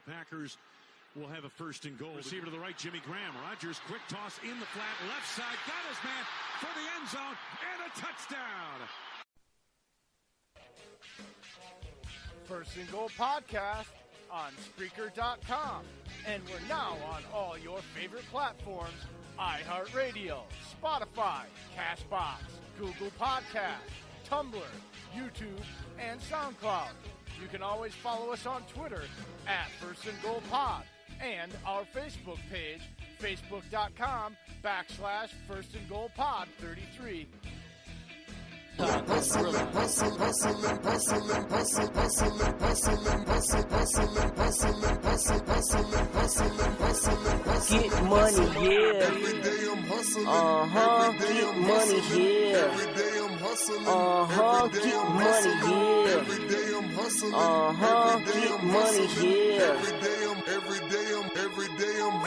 Packers will have a first and goal. Receiver to the right, Jimmy Graham. Rodgers, quick toss in the flat, left side, got his man for the end zone, and a touchdown. First and Goal podcast on Spreaker.com. And we're now on all your favorite platforms: iHeartRadio, Spotify, Cashbox, Google Podcasts, Tumblr, YouTube, and SoundCloud. You can always follow us on Twitter at First and Goal Pod and our Facebook page, facebook.com/First and Goal Pod 33. Get money, yeah. Get money, yeah. Get money, yeah. Get money, yeah. Every day I'm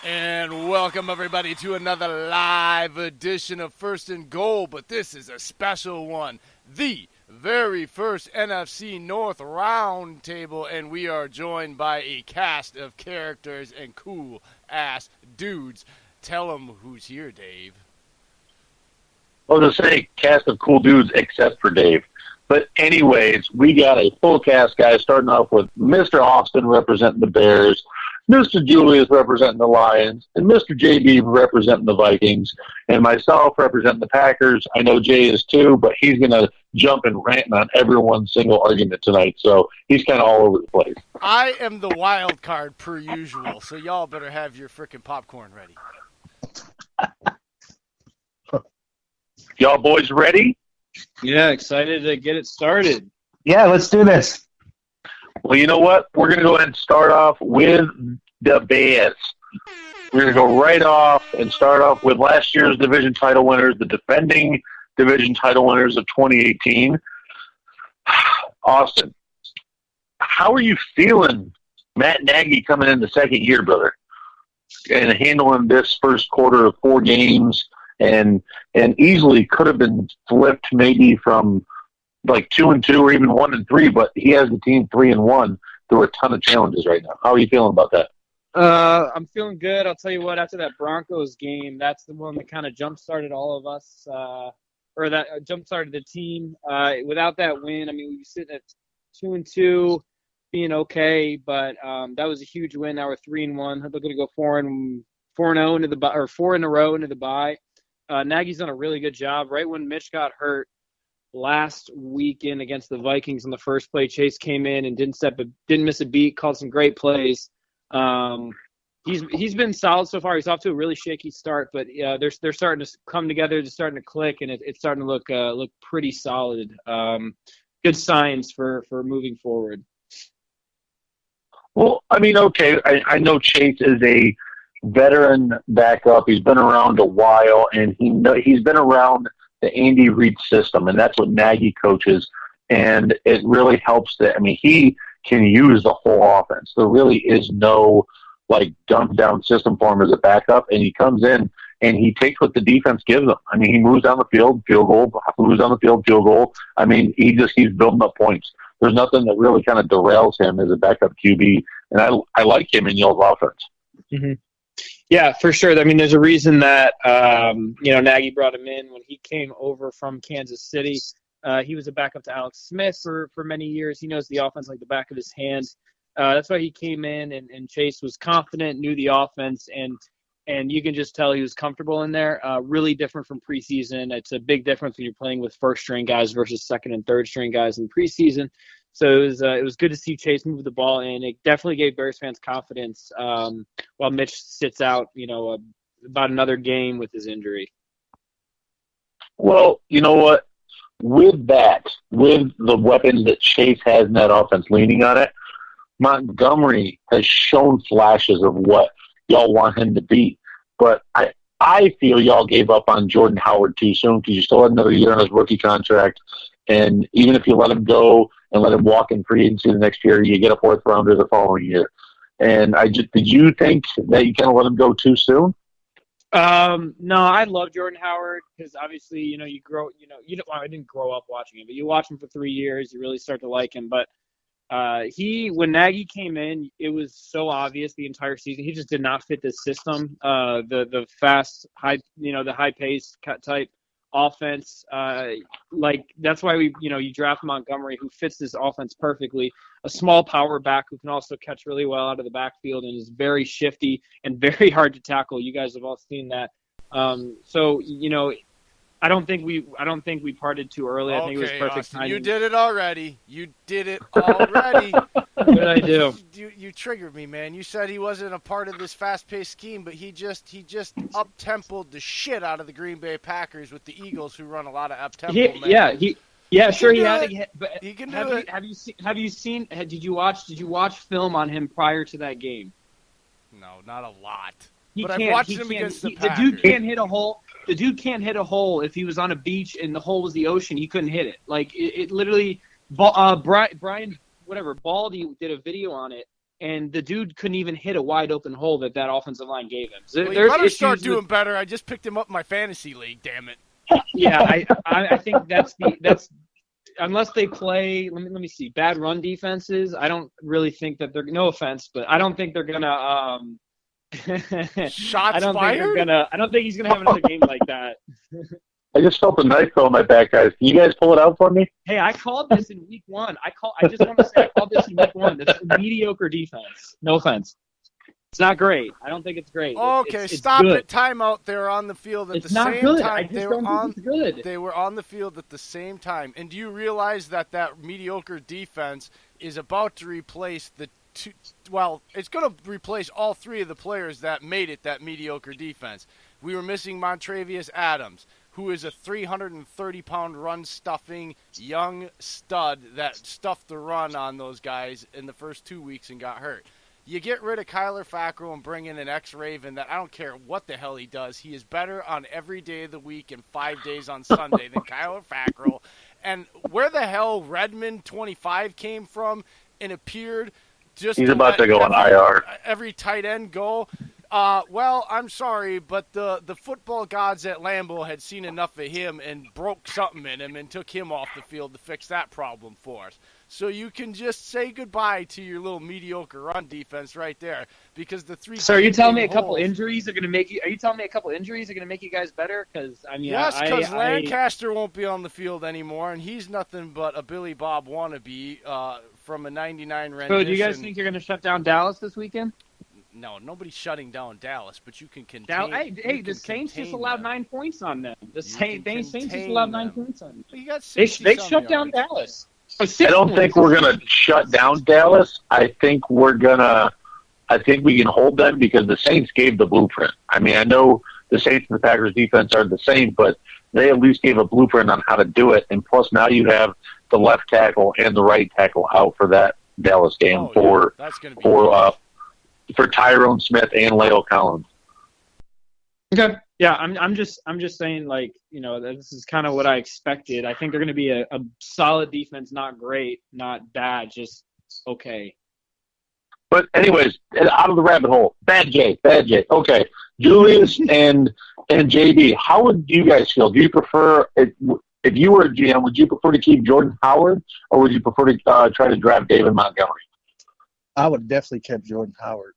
And welcome, everybody, to another live edition of First and Goal, but this is a special one, the very first NFC North Roundtable, and we are joined by a cast of characters and cool-ass dudes. Tell them who's here, Dave. I was going to say cast of cool dudes except for Dave. But anyways, we got a full cast, guys, starting off with Mr. Austin representing the Bears, Mr. Julius representing the Lions, and Mr. JB representing the Vikings, and myself representing the Packers. I know Jay is too, but he's going to jump and rant on everyone's single argument tonight, so he's kind of all over the place. I am the wild card per usual, so y'all better have your frickin' popcorn ready. Y'all boys ready? Yeah, excited to get it started. Yeah, let's do this. Well, you know what? We're going to go ahead and start off with the Bears. We're going to go right off and start off with last year's division title winners, the defending division title winners of 2018. Austin, how are you feeling, Matt Nagy, coming in the second year, brother, and handling this first quarter of 4 games and easily could have been flipped maybe from like 2-2 or even 1-3, but he has the team 3-1 through a ton of challenges right now. How are you feeling about that? I'm feeling good. I'll tell you what, after that Broncos game, that's the one that kind of jump-started all of us, or that jump-started the team. Without that win, I mean, we were sitting at 2-2, being okay, but that was a huge win. Now we're 3-1. They're going to go 4-0 into the bye, or 4 in a row into the bye. Nagy's done a really good job. Right when Mitch got hurt last weekend against the Vikings on the first play, Chase came in and didn't miss a beat, called some great plays. He's been solid so far. He's off to a really shaky start, but they're starting to come together, they're starting to click, and it's starting to look pretty solid. Good signs for moving forward. Well, I mean, okay, I know Chase is a veteran backup. He's been around a while, and he's been around the Andy Reid system, and that's what Nagy coaches, and it really helps that. I mean, he can use the whole offense. There really is no like dump down system for him as a backup, and he comes in and he takes what the defense gives him. I mean, he moves down the field, field goal, moves down the field, field goal. I mean, he just keeps building up points. There's nothing that really kind of derails him as a backup QB, and I like him in y'all's offense. Mm-hmm. Yeah, for sure. I mean, there's a reason that, Nagy brought him in when he came over from Kansas City. He was a backup to Alex Smith for many years. He knows the offense like the back of his hand. That's why he came in, and Chase was confident, knew the offense, and you can just tell he was comfortable in there. Really different from preseason. It's a big difference when you're playing with first-string guys versus second- and third-string guys in preseason. So it was good to see Chase move the ball, and it definitely gave Bears fans confidence while Mitch sits out, about another game with his injury. Well, you know what? With the weapons that Chase has in that offense leaning on it, Montgomery has shown flashes of what y'all want him to be. But I feel y'all gave up on Jordan Howard too soon because you still had another year on his rookie contract. And even if you let him go and let him walk in free agency the next year, you get a fourth rounder the following year. And did you think that you kind of let him go too soon? No, I love Jordan Howard because obviously, I didn't grow up watching him, but you watch him for 3 years, you really start to like him. But when Nagy came in, it was so obvious the entire season. He just did not fit this system. The fast, the high pace type offense. That's why you draft Montgomery, who fits this offense perfectly. A small power back who can also catch really well out of the backfield and is very shifty and very hard to tackle. You guys have all seen that. I don't think we parted too early. I think it was perfect Austin, timing. you did it already. What did I do? You triggered me, man. You said he wasn't a part of this fast-paced scheme, but he just up-tempoed the shit out of the Green Bay Packers with the Eagles, who run a lot of up-tempo. He had it. But he can do it. Did you watch film on him prior to that game? No, not a lot. I've watched him against the Packers. The dude can't hit a hole. The dude can't hit a hole if he was on a beach and the hole was the ocean. He couldn't hit it. Like it literally. Brian, Baldy did a video on it, and the dude couldn't even hit a wide open hole that offensive line gave him. So you better start doing better. I just picked him up in my fantasy league. Damn it. Yeah, I think that's unless they play. Let me see. Bad run defenses. I don't really think that they're. No offense, but I don't think they're gonna. Shots I don't fired? I don't think he's gonna have another game like that. I just felt a knife go in my back, guys. Can you guys pull it out for me? Hey, I called this in week 1. I just want to say I called this in week 1. That's a mediocre defense. No offense. It's not great. I don't think it's great. Okay, it's stop good. it. Timeout. They were on the field at the same good. time. I just don't think it's good. They were on the field at the same time. And do you realize that mediocre defense is about to replace it's going to replace all 3 of the players that made it that mediocre defense. We were missing Montravius Adams, who is a 330-pound run-stuffing young stud that stuffed the run on those guys in the first 2 weeks and got hurt. You get rid of Kyler Fackrell and bring in an ex-Raven that I don't care what the hell he does. He is better on every day of the week and 5 days on Sunday than Kyler Fackrell. And where the hell Redmond 25 came from and appeared just He's about to go on IR. Every tight end go. Well, I'm sorry, but the football gods at Lambeau had seen enough of him and broke something in him and took him off the field to fix that problem for us. So you can just say goodbye to your little mediocre run defense right there, because the 3. So are you telling me a couple injuries are going to make you? Are you telling me a couple injuries are going to make you guys better? Because yes, because Lancaster won't be on the field anymore, and he's nothing but a Billy Bob wannabe from a '99 rendition. So do you guys think you're going to shut down Dallas this weekend? No, nobody's shutting down Dallas, but you can contain. The Saints just allowed 9 points on them. The Saints just allowed 9 points on them. Well, you got they shut down Dallas. I don't think we're going to shut down Dallas. I think we can hold them because the Saints gave the blueprint. I mean, I know the Saints and the Packers defense are the same, but they at least gave a blueprint on how to do it. And plus now you have the left tackle and the right tackle out for that Dallas game for Tyrone Smith and Leo Collins. Okay. Yeah, I'm just saying, this is kind of what I expected. I think they're going to be a solid defense, not great, not bad, just okay. But anyways, out of the rabbit hole, bad J. Okay, Julius and JB, how would you guys feel? Do you prefer, if you were a GM, would you prefer to keep Jordan Howard, or would you prefer to try to draft David Montgomery? I would definitely keep Jordan Howard.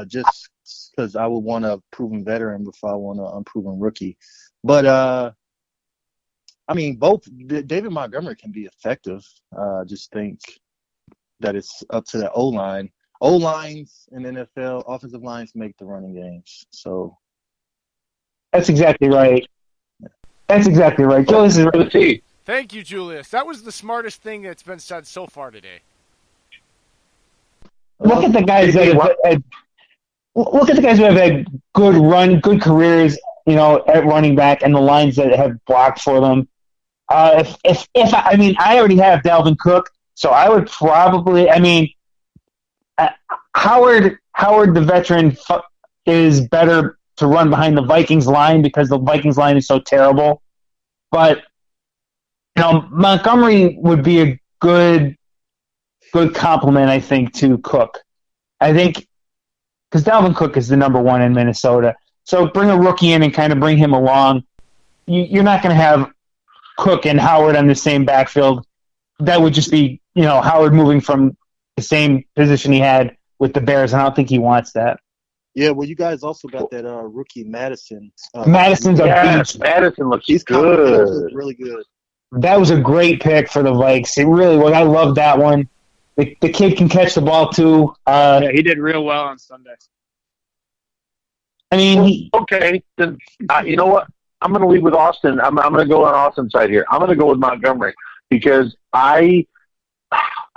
Just because I would want a proven veteran before I want an unproven rookie. But, both David Montgomery can be effective. Just think that it's up to the O-line. O-lines in the NFL, offensive lines make the running games. So that's exactly right. Julius is right. Thank you, Julius. That was the smartest thing that's been said so far today. Look at the guys who have had good careers, at running back, and the lines that have blocked for them. I already have Dalvin Cook, so I would probably. Howard, the veteran, is better to run behind the Vikings line because the Vikings line is so terrible. But Montgomery would be a good compliment, I think, to Cook. I think because Dalvin Cook is the number one in Minnesota. So bring a rookie in and kind of bring him along. You're not going to have Cook and Howard on the same backfield. That would just be, Howard moving from the same position he had with the Bears, and I don't think he wants that. Yeah, well, you guys also got that rookie Madison. Madison's a beast. Madison looks good. Really good. That was a great pick for the Vikes. It really was. I love that one. The kid can catch the ball too. Yeah, he did real well on Sunday. I mean, okay. Then you know what? I'm going to leave with Austin. I'm going to go on Austin's side here. I'm going to go with Montgomery because I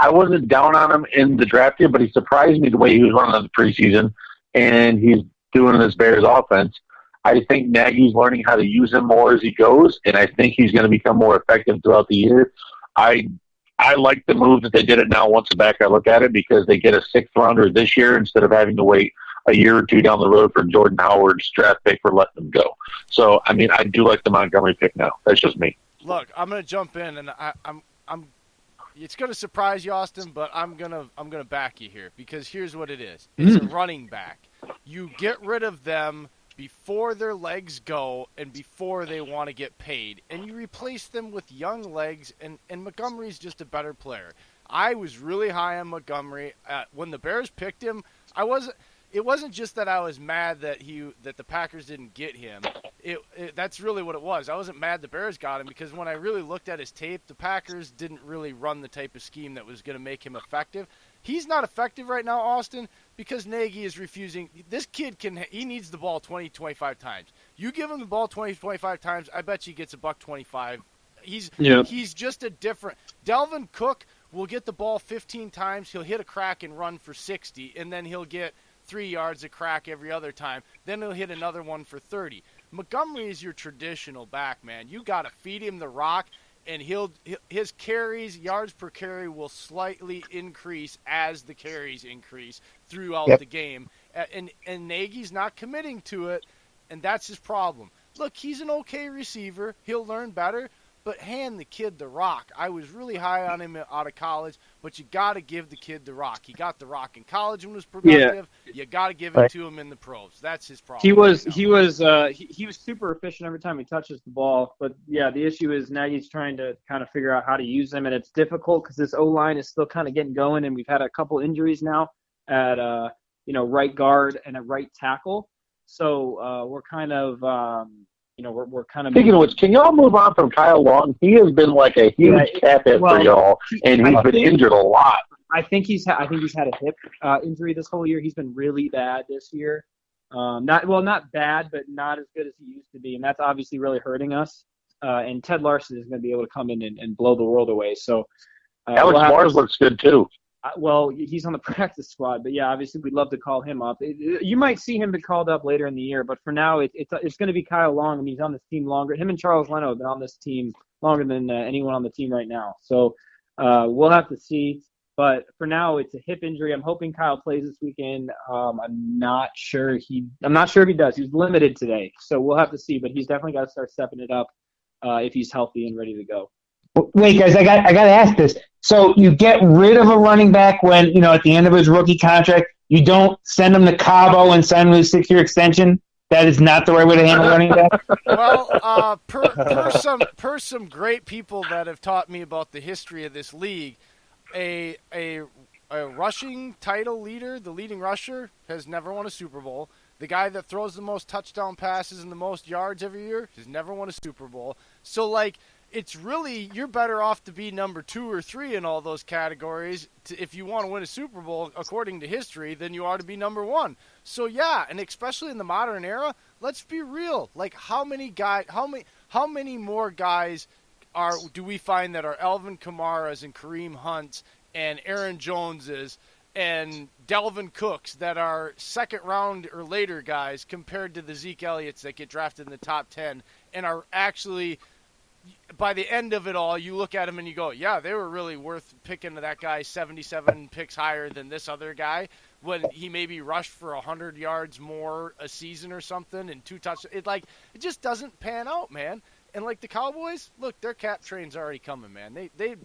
wasn't down on him in the draft year, but he surprised me the way he was running in the preseason, and he's doing this Bears offense. I think Nagy's learning how to use him more as he goes, and I think he's going to become more effective throughout the year. I like the move that they did it now once back I look at it because they get a sixth rounder this year instead of having to wait a year or two down the road for Jordan Howard's draft pick for letting them go. So, I mean, I do like the Montgomery pick now. That's just me. Look, I'm going to jump in, and I'm. It's going to surprise you, Austin, but I'm gonna back you here because here's what it is. It's a running back. You get rid of them before their legs go and before they want to get paid, and you replace them with young legs, and Montgomery's just a better player. I was really high on Montgomery. When the Bears picked him, it wasn't just that I was mad that the Packers didn't get him. That's really what it was. I wasn't mad the Bears got him because when I really looked at his tape, the Packers didn't really run the type of scheme that was going to make him effective. He's not effective right now, Austin, because Nagy is refusing. This kid he needs the ball 20, 25 times. You give him the ball 20, 25 times, I bet you he gets $125. He's just a different. Dalvin Cook will get the ball 15 times. He'll hit a crack and run for 60, and then he'll get 3 yards a crack every other time. Then he'll hit another one for 30. Montgomery is your traditional back, man. You got to feed him the rock, and his carries, yards per carry, will slightly increase as the carries increase throughout the game. And Nagy's not committing to it, and that's his problem. Look, he's an okay receiver. He'll learn better, but hand the kid the rock. I was really high on him out of college, but you got to give the kid the rock. He got the rock in college and was productive. Yeah. You got to give it to him in the pros. That's his problem. He was super efficient every time he touches the ball. But yeah, the issue is Nagy's trying to kind of figure out how to use him, and it's difficult because this O-line is still kind of getting going, and we've had a couple injuries now at right guard and at right tackle. So we're kind of we're kind of. Speaking of which, can y'all move on from Kyle Long? He has been like a huge cap hit for y'all, and he's been injured a lot. I think he's had a hip injury this whole year. He's been really bad this year. Not bad, but not as good as he used to be, and that's obviously really hurting us. And Ted Larson is going to be able to come in and blow the world away. So Alex Morris looks good too. Well, he's on the practice squad, but yeah, obviously we'd love to call him up. You might see him be called up later in the year, but for now it's going to be Kyle Long, and he's on this team longer. Him and Charles Leno have been on this team longer than anyone on the team right now. So we'll have to see. But for now, it's a hip injury. I'm hoping Kyle plays this weekend. I'm not sure if he does. He was limited today, so we'll have to see. But he's definitely got to start stepping it up if he's healthy and ready to go. Wait, guys, I got to ask this. So you get rid of a running back when, at the end of his rookie contract, you don't send him to Cabo and sign him to a 6-year extension? That is not the right way to handle running back? Well, per some great people that have taught me about the history of this league, a rushing title leader, the leading rusher, has never won a Super Bowl. The guy that throws the most touchdown passes and the most yards every year has never won a Super Bowl. So, it's really, you're better off to be number 2 or 3 in all those categories if you want to win a Super Bowl, according to history, than you are to be number 1. So, yeah, and especially in the modern era, let's be real. How many more guys do we find that are Alvin Kamara's and Kareem Hunt's and Aaron Jones's and Dalvin Cooks that are second round or later guys compared to the Zeke Elliott's that get drafted in the top 10 and are actually, by the end of it all, you look at them and you go, yeah, they were really worth picking that guy 77 picks higher than this other guy when he maybe rushed for 100 yards more a season or something and 2 touchdowns. It just doesn't pan out, man. And like the Cowboys, look, their cap train's already coming, man. They